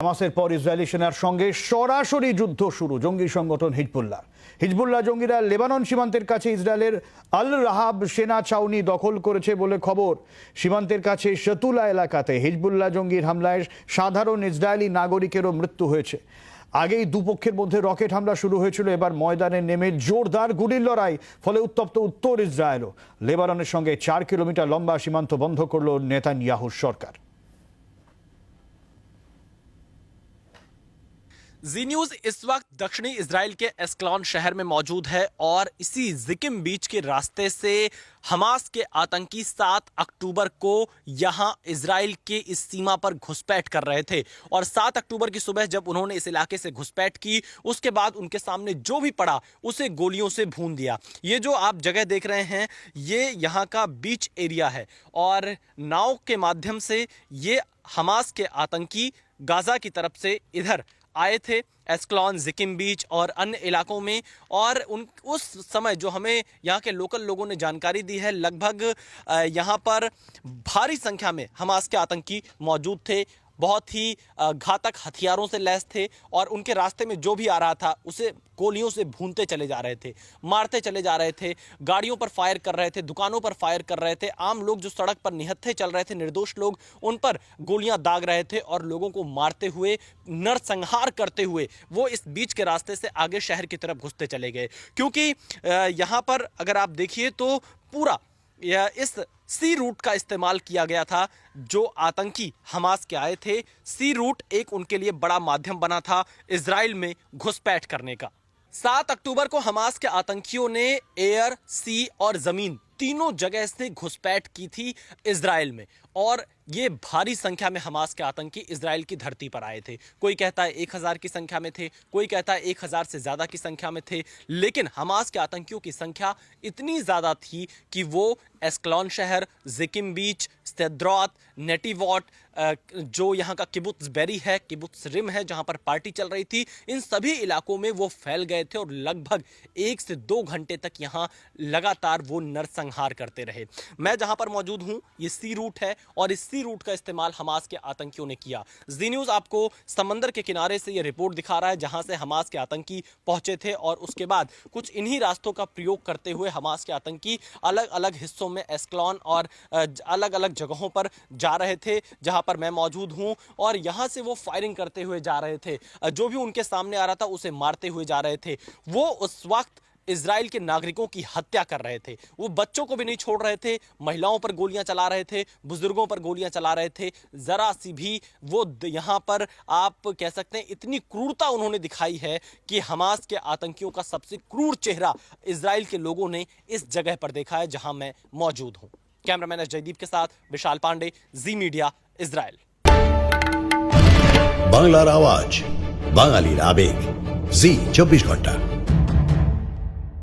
হামাসের পর ইসরায়েলি সেনার সঙ্গে সরাসরি যুদ্ধ শুরু জঙ্গি সংগঠন হিজবুল্লাহ জঙ্গিরা লেবানন সীমান্তের কাছে ইসরায়েলের আল রাহাব সেনা ছাউনি দখল করেছে বলে খবর। সীমান্তের কাছে শতুলা এলাকাতে হিজবুল্লাহ জঙ্গির হামলায় সাধারণ ইসরায়েলি নাগরিকেরও মৃত্যু হয়েছে। আগেই দুপক্ষের মধ্যে রকেট হামলা শুরু হয়েছিল, এবার ময়দানে নেমে জোরদার গুলির লড়াই, ফলে উত্তপ্ত উত্তর ইসরায়েলও। লেবাননের সঙ্গে 4 কিলোমিটার লম্বা সীমান্ত বন্ধ করল নেতানিয়াহুর সরকার। जी न्यूज इस वक्त दक्षिणी इजराइल के एस्कलॉन शहर में मौजूद है और इसी जिकिम बीच के रास्ते से हमास के आतंकी 7 अक्टूबर को यहां इजराइल के इस सीमा पर घुसपैठ कर रहे थे और 7 अक्टूबर की सुबह जब उन्होंने इस इलाके से घुसपैठ की, उसके बाद उनके सामने जो भी पड़ा उसे गोलियों से भून दिया। ये जो आप जगह देख रहे हैं ये यहां का बीच एरिया है और नाव के माध्यम से ये हमास के आतंकी गाजा की तरफ से इधर आए थे एस्कलॉन, जिकिम बीच और अन्य इलाकों में। और उस समय जो हमें यहाँ के लोकल लोगों ने जानकारी दी है, लगभग यहाँ पर भारी संख्या में हमास के आतंकी मौजूद थे, बहुत ही घातक हथियारों से लैस थे और उनके रास्ते में जो भी आ रहा था उसे गोलियों से भूनते चले जा रहे थे, मारते चले जा रहे थे, गाड़ियों पर फायर कर रहे थे, दुकानों पर फायर कर रहे थे। आम लोग जो सड़क पर निहत्थे चल रहे थे, निर्दोष लोग, उन पर गोलियां दाग रहे थे और लोगों को मारते हुए, नरसंहार करते हुए वो इस बीच के रास्ते से आगे शहर की तरफ घुसते चले गए। क्योंकि यहाँ पर अगर आप देखिए तो पूरा इस सी रूट का इस्तेमाल किया गया था। जो आतंकी हमास के आए थे, सी रूट एक उनके लिए बड़ा माध्यम बना था इजराइल में घुसपैठ करने का। 7 अक्टूबर को हमास के आतंकियों ने एयर, सी और जमीन तीनों जगह से घुसपैठ की थी इजराइल में और ये भारी संख्या में हमास के आतंकी इजराइल की धरती पर आए थे। कोई कहता है 1000 की संख्या में थे, कोई कहता है 1000 से ज्यादा की संख्या में थे, लेकिन हमास के आतंकियों की संख्या इतनी ज्यादा थी कि वो एस्कलॉन शहर, जिकिम बीच, स्तेद्रोत, नेटिवॉट, जो यहाँ का किबुत्स बेरी है, किबुत्स रिम है जहाँ पर पार्टी चल रही थी, इन सभी इलाकों में वो फैल गए थे और लगभग 1 से 2 घंटे तक यहाँ लगातार वो नरसंहार करते रहे। मैं जहाँ पर मौजूद हूँ ये सी रूट है और इस सी रूट का इस्तेमाल हमास के आतंकियों ने किया। जी न्यूज आपको समंदर के किनारे से ये रिपोर्ट दिखा रहा है जहाँ से हमास के आतंकी पहुंचे थे और उसके बाद कुछ इन्हीं रास्तों का प्रयोग करते हुए हमास के आतंकी अलग अलग हिस्सों में एस्कलॉन और अलग अलग जगहों पर जा रहे थे जहाँ पर मैं मौजूद हूँ और यहाँ से वो फायरिंग करते हुए जा रहे थे। जो भी उनके सामने आ रहा था उसे मारते हुए जा रहे थे। वो उस वक्त इजराइल के नागरिकों की हत्या कर रहे थे, वो बच्चों को भी नहीं छोड़ रहे थे, महिलाओं पर गोलियां चला रहे थे, बुजुर्गों पर गोलियां चला रहे थे। जरा सी भी वो यहाँ पर आप कह सकते हैं इतनी क्रूरता उन्होंने दिखाई है कि हमास के आतंकियों का सबसे क्रूर चेहरा इजराइल के लोगों ने इस जगह पर देखा है जहां मैं मौजूद हूं। कैमरामैन जयदीप के साथ विशाल पांडे, जी मीडिया, इजराइल। বাংলার আওয়াজ, বাঙালির আবেগ, জি 24 ঘন্টা।